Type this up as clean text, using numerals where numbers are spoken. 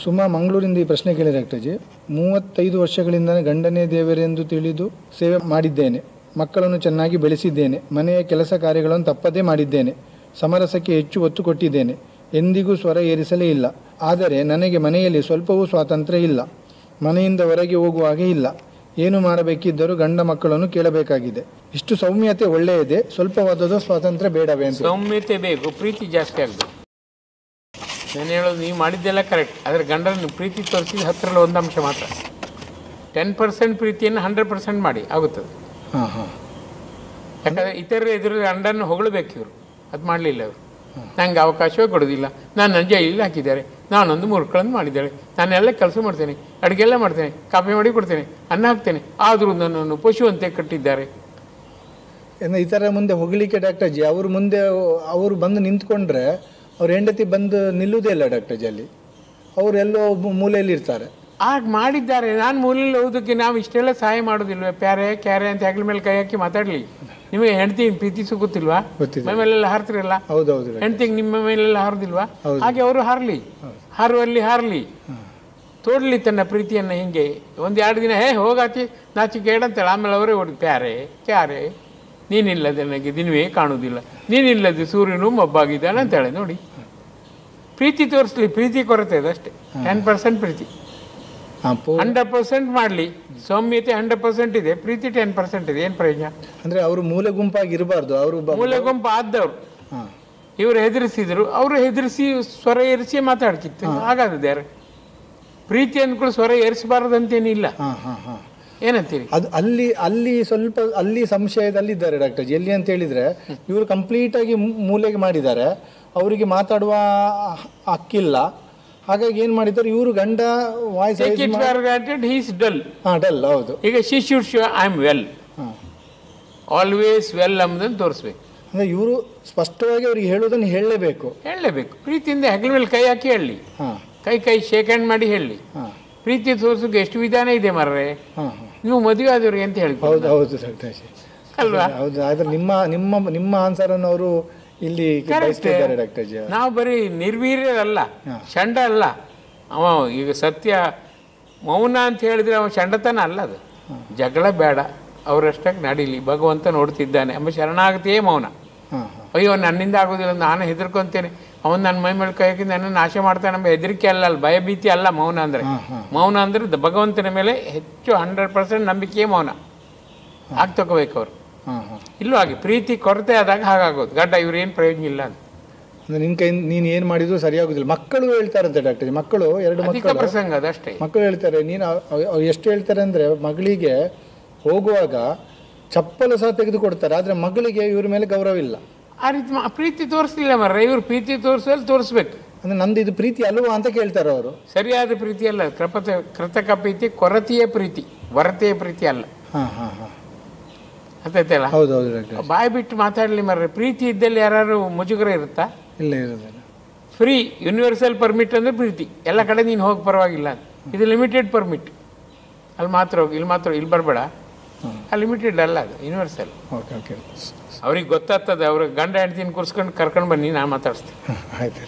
ಸುಮಾ ಮಂಗಳೂರಿಂದ ಈ ಪ್ರಶ್ನೆ ಕೇಳಿದ ಡಾಕ್ಟರ್ಜಿ. 35 ವರ್ಷಗಳಿಂದ ಗಂಡನೇ ದೇವರೆಂದು ತಿಳಿದು ಸೇವೆ ಮಾಡಿದ್ದೇನೆ. ಮಕ್ಕಳನ್ನು ಚೆನ್ನಾಗಿ ಬೆಳೆಸಿದ್ದೇನೆ. ಮನೆಯ ಕೆಲಸ ಕಾರ್ಯಗಳನ್ನು ತಪ್ಪದೇ ಮಾಡಿದ್ದೇನೆ. ಸಮರಸಕ್ಕೆ ಹೆಚ್ಚು ಒತ್ತು ಕೊಟ್ಟಿದ್ದೇನೆ. ಎಂದಿಗೂ ಸ್ವರ ಏರಿಸಲೇ ಇಲ್ಲ. ಆದರೆ ನನಗೆ ಮನೆಯಲ್ಲಿ ಸ್ವಲ್ಪವೂ ಸ್ವಾತಂತ್ರ್ಯ ಇಲ್ಲ. ಮನೆಯಿಂದ ಹೊರಗೆ ಹೋಗುವಾಗೆ ಇಲ್ಲ. ಏನು ಮಾಡಬೇಕಿದ್ದರೂ ಗಂಡ ಮಕ್ಕಳನ್ನು ಕೇಳಬೇಕಾಗಿದೆ. ಇಷ್ಟು ಸೌಮ್ಯತೆ ಒಳ್ಳೆಯದೇ, ಸ್ವಲ್ಪವಾದದ್ದು ಸ್ವಾತಂತ್ರ್ಯ ಬೇಡವೇ ಅಂತ. ಸೌಮ್ಯತೆ ಬೇಕು, ಪ್ರೀತಿ ಜಾಸ್ತಿ ಆಗಬೇಕು. ನಾನು ಹೇಳೋದು ನೀವು ಮಾಡಿದ್ದೆಲ್ಲ ಕರೆಕ್ಟ್. ಆದರೆ ಗಂಡನ ಪ್ರೀತಿ ತೋರಿಸಿದ 10ರಲ್ಲಿ 1 ಅಂಶ ಮಾತ್ರ. 10% ಪ್ರೀತಿಯನ್ನು 100% ಮಾಡಿ ಆಗುತ್ತದೆ. ಯಾಕಂದರೆ ಇತರರ ಎದುರು ಗಂಡನ್ನು ಹೊಗಳಬೇಕು ಇವರು. ಅದು ಮಾಡಲಿಲ್ಲ ಅವರು. ನನಗೆ ಅವಕಾಶವೇ ಕೊಡೋದಿಲ್ಲ. ನಾನು ನನ್ನ ಜೈಲಿಗೆ ಹಾಕಿದ್ದಾರೆ, ನಾನೊಂದು ಮುರುಕಳನ್ನು ಮಾಡಿದ್ದಾಳೆ, ನಾನೆಲ್ಲ ಕೆಲಸ ಮಾಡ್ತೇನೆ, ಅಡುಗೆಲ್ಲ ಮಾಡ್ತೇನೆ, ಕಾಫಿ ಮಾಡಿ ಕೊಡ್ತೇನೆ, ಅನ್ನ ಹಾಕ್ತೇನೆ, ಆದರೂ ನನ್ನನ್ನು ಪಶುವಂತೆ ಕಟ್ಟಿದ್ದಾರೆ. ಈ ಥರ ಮುಂದೆ ಹೊಗಳಿಕೆ ಡಾಕ್ಟರ್ಜಿ, ಅವರು ಮುಂದೆ ಅವರು ಬಂದು ನಿಂತ್ಕೊಂಡ್ರೆ ಅವ್ರ ಹೆಂಡತಿ ಬಂದು ನಿಲ್ಲುವುದೇ ಇಲ್ಲ ಡಾಕ್ಟರ್ಜಿ. ಅಲ್ಲಿ ಅವರು ಎಲ್ಲೋ ಮೂಲೆಯಲ್ಲಿ ಇರ್ತಾರೆ. ಆಗ ಮಾಡಿದ್ದಾರೆ. ನಾನು ಮೂಲೆಯಲ್ಲಿ ಹೋಗೋದಕ್ಕೆ ನಾವು ಇಷ್ಟೆಲ್ಲ ಸಹಾಯ ಮಾಡೋದಿಲ್ವ? ಪ್ಯಾರೆ ಕ್ಯಾರೆ ಅಂತ ಹೆಗ್ಲ ಮೇಲೆ ಕೈ ಹಾಕಿ ಮಾತಾಡಲಿ. ನಿಮಗೆ ಹೆಂಡತಿ ಪ್ರೀತಿಸು ಗೊತ್ತಿಲ್ವಾ? ಮೈ ಮೇಲೆಲ್ಲ ಹಾರ್ತಿರಲ್ಲ. ಹೌದೌದು. ಹೆಂಡತಿಗೆ ನಿಮ್ಮ ಮೇಲೆಲ್ಲ ಹಾರೋದಿಲ್ವಾ? ಹಾಗೆ ಅವರು ಹಾರಲಿ, ಹಾರುವಲ್ಲಿ ಹಾರಲಿ, ತೋಡಲಿ ತನ್ನ ಪ್ರೀತಿಯನ್ನು. ಹಿಂಗೆ 1-2 ದಿನ ಹೋಗಾತಿ ನಾಚಿಕೆ ಅಂತೇಳಿ ಆಮೇಲೆ ಅವರೇ ಹೊಡೆದು ಪ್ಯಾರೆ ಕ್ಯಾರೆ, ನೀನಿಲ್ಲದೆ ನನಗೆ ದಿನವೇ ಕಾಣುವುದಿಲ್ಲ, ನೀನಿಲ್ಲದೆ ಸೂರ್ಯನು ಮಬ್ಬಾಗಿದ್ದಾನೆ ಅಂತೇಳಿ. ನೋಡಿ, ಪ್ರೀತಿ ತೋರಿಸ್ಲಿ. ಪ್ರೀತಿ ಕೊರತೆ ಅದಷ್ಟೇ. 10% ಪ್ರೀತಿ, 100% ಮಾಡಲಿ. ಸೌಮ್ಯತೆ 100% ಇದೆ, ಪ್ರೀತಿ 10% ಇದೆ. ಏನು ಪ್ರಯೋಜನ? ಅಂದರೆ ಅವರು ಮೂಲೆ ಗುಂಪಾಗಿ ಇರಬಾರ್ದು. ಅವರು ಮೂಲೆ ಗುಂಪು ಆದವರು. ಇವರು ಹೆದರಿಸಿದ್ರು, ಅವರು ಹೆದರಿಸಿ ಸ್ವರ ಏರಿಸಿ ಮಾತಾಡ್ಕಿತ್ತು. ಹಾಗಾದ್ರೆ ಪ್ರೀತಿ ಅಂದ್ಕೊಂಡು ಸ್ವರ ಏರಿಸಬಾರದಂತೇನಿಲ್ಲ. ಏನಂತೀರಿ? ಅದು ಅಲ್ಲಿ ಸ್ವಲ್ಪ ಅಲ್ಲಿ ಸಂಶಯದಲ್ಲಿದ್ದಾರೆ ಡಾಕ್ಟರ್ಜಿ. ಎಲ್ಲಿ ಅಂತ ಹೇಳಿದ್ರೆ, ಇವರು ಕಂಪ್ಲೀಟ್ ಆಗಿ ಮೂಲೆಗೆ ಮಾಡಿದ್ದಾರೆ. ಅವರಿಗೆ ಮಾತಾಡುವ ಹಕ್ಕಿಲ್ಲ. ಹಾಗಾಗಿ ಏನ್ ಮಾಡಿದ್ದಾರೆ ಇವರು, ಗಂಡ ವಾಯ್ಸ್ ಡಲ್. ಹೌದು. ಈಗ she should show I am well, always well ಅಂಬುದನ್ನು ತೋರಿಸ್ಬೇಕು. ಅಂದ್ರೆ ಇವರು ಸ್ಪಷ್ಟವಾಗಿ ಅವ್ರಿಗೆ ಹೇಳೋದನ್ನು ಹೇಳಲೇಬೇಕು. ಪ್ರೀತಿಯಿಂದ ಹೆಗಲ ಮೇಲೆ ಕೈ ಹಾಕಿ ಹೇಳಿ, ಕೈ ಶೇಕ್ ಹ್ಯಾಂಡ್ ಮಾಡಿ ಹೇಳಿ. ಪ್ರೀತಿ ತೋರಿಸೋಕೆ ಎಷ್ಟು ವಿಧಾನ ಇದೆ ಮರ್ರೆ. ನೀವು ಮದುವೆ ಆದವ್ರಿಗೆ ಅಂತ ಹೇಳಿ. ಹೌದು ಅಲ್ವಾ? ಹೌದು. ಆದ್ರೆ ನಿಮ್ಮ ಆನ್ಸರ್ ಅನ್ನು ಅವರು ಇಲ್ಲಿ ಡಾಕ್ಟರ್ಜಿ. ನಾವು ಬರೀ ನಿರ್ವೀರ್ಯರಲ್ಲ, ಷಂಡ ಅಲ್ಲ. ಅವ ಈಗ ಸತ್ಯ ಮೌನ ಅಂತ ಹೇಳಿದ್ರೆ ಅವ ಷಂಡತನ ಅಲ್ಲ. ಅದು ಜಗಳ ಬೇಡ, ಅವರಷ್ಟಾಗಿ ನಡೀಲಿ, ಭಗವಂತ ನೋಡ್ತಿದ್ದಾನೆ ಎಂಬ ಶರಣಾಗತಿಯೇ ಮೌನ. ಅಯ್ಯೋ ನನ್ನಿಂದ ಆಗೋದಿಲ್ಲ, ನಾನು ಹೆದರ್ಕೊಂತೇನೆ, ಅವನು ನನ್ನ ಮೈ ಮೇಲೆ ಕೈ ಹಾಕಿ ನನ್ನನ್ನು ನಾಶ ಮಾಡ್ತಾನೆ ಎಂಬ ಹೆದರಿಕೆ ಅಲ್ಲ, ಭಯಭೀತಿ ಅಲ್ಲ ಮೌನ ಅಂದರೆ. ಮೌನ ಅಂದರೆ ಭಗವಂತನ ಮೇಲೆ ಹೆಚ್ಚು 100% ನಂಬಿಕೆಯೇ ಮೌನ. ಆಗಿ ತಗೋಬೇಕು ಅವರು. ಇಲ್ಲೂ ಹಾಗೆ ಪ್ರೀತಿ ಕೊರತೆ ಆದಾಗ ಹಾಗಾಗೋದು. ಗಡ್ಡ ಇವ್ರೇನು ಪ್ರಯೋಜನ ಇಲ್ಲ ಅಂತ. ನಿನ್ನ ಕೈ ನೀನು ಏನು ಮಾಡಿದ್ರು ಸರಿಯಾಗೋದಿಲ್ಲ. ಮಕ್ಕಳು ಹೇಳ್ತಾರಂತೆ ಡಾಕ್ಟರ್. ಮಕ್ಕಳು 2 ಮಕ್ಕಳು ಪ್ರಸಂಗ ಅದಷ್ಟೇ. ಮಕ್ಕಳು ಹೇಳ್ತಾರೆ, ನೀನು ಅವ್ರು ಎಷ್ಟು ಹೇಳ್ತಾರೆ ಅಂದರೆ, ಮಗಳಿಗೆ ಹೋಗುವಾಗ ಚಪ್ಪಲು ಸಹ ತೆಗೆದು ಕೊಡ್ತಾರೆ, ಆದರೆ ಮಗಳಿಗೆ ಇವ್ರ ಮೇಲೆ ಗೌರವ ಇಲ್ಲ. ಆ ರೀತಿ ಪ್ರೀತಿ ತೋರಿಸ್ಲಿಲ್ಲ ಮರ್ರೆ. ಇವರು ಪ್ರೀತಿ ತೋರಿಸ್ಬೇಕು. ಅಂದರೆ ನಂದು ಇದು ಪ್ರೀತಿ ಅಲ್ವಾ ಅಂತ ಕೇಳ್ತಾರೆ ಅವರು. ಸರಿಯಾದ ಪ್ರೀತಿ ಅಲ್ಲ. ಕೃತಕ ಪ್ರೀತಿ, ಕೊರತೆಯ ಪ್ರೀತಿ, ವರತೆಯ ಪ್ರೀತಿ ಅಲ್ಲ. ಅರ್ಥಾಯ್ತಲ್ಲ? ಹೌದೌದು. ಬಾಯಿ ಬಿಟ್ಟು ಮಾತಾಡಲಿ ಮರ್ರೆ. ಪ್ರೀತಿ ಇದ್ದಲ್ಲಿ ಯಾರು ಮುಜುಗರ ಇರುತ್ತಾ? ಇಲ್ಲ, ಇರೋದಿಲ್ಲ. ಫ್ರೀ ಯೂನಿವರ್ಸಲ್ ಪರ್ಮಿಟ್ ಅಂದರೆ ಪ್ರೀತಿ. ಎಲ್ಲ ಕಡೆ ನೀನು ಹೋಗಿ ಪರವಾಗಿಲ್ಲ. ಇದು ಲಿಮಿಟೆಡ್ ಪರ್ಮಿಟ್. ಅಲ್ಲಿ ಮಾತ್ರ ಹೋಗಿ, ಇಲ್ಲಿ ಬರಬೇಡ. ಲಿಮಿಟೆಡ್ ಅಲ್ಲ, ಅದು ಯೂನಿವರ್ಸಲ್. ಅವ್ರಿಗೆ ಗೊತ್ತಾಗ್ತದೆ. ಅವ್ರ ಗಂಡ ಹೆಂಡ್ತಿನ ಕೂರಿಸ್ಕೊಂಡು ಕರ್ಕೊಂಡು ಬನ್ನಿ, ನಾನು ಮಾತಾಡಿಸ್ತೀನಿ. ಆಯ್ತು.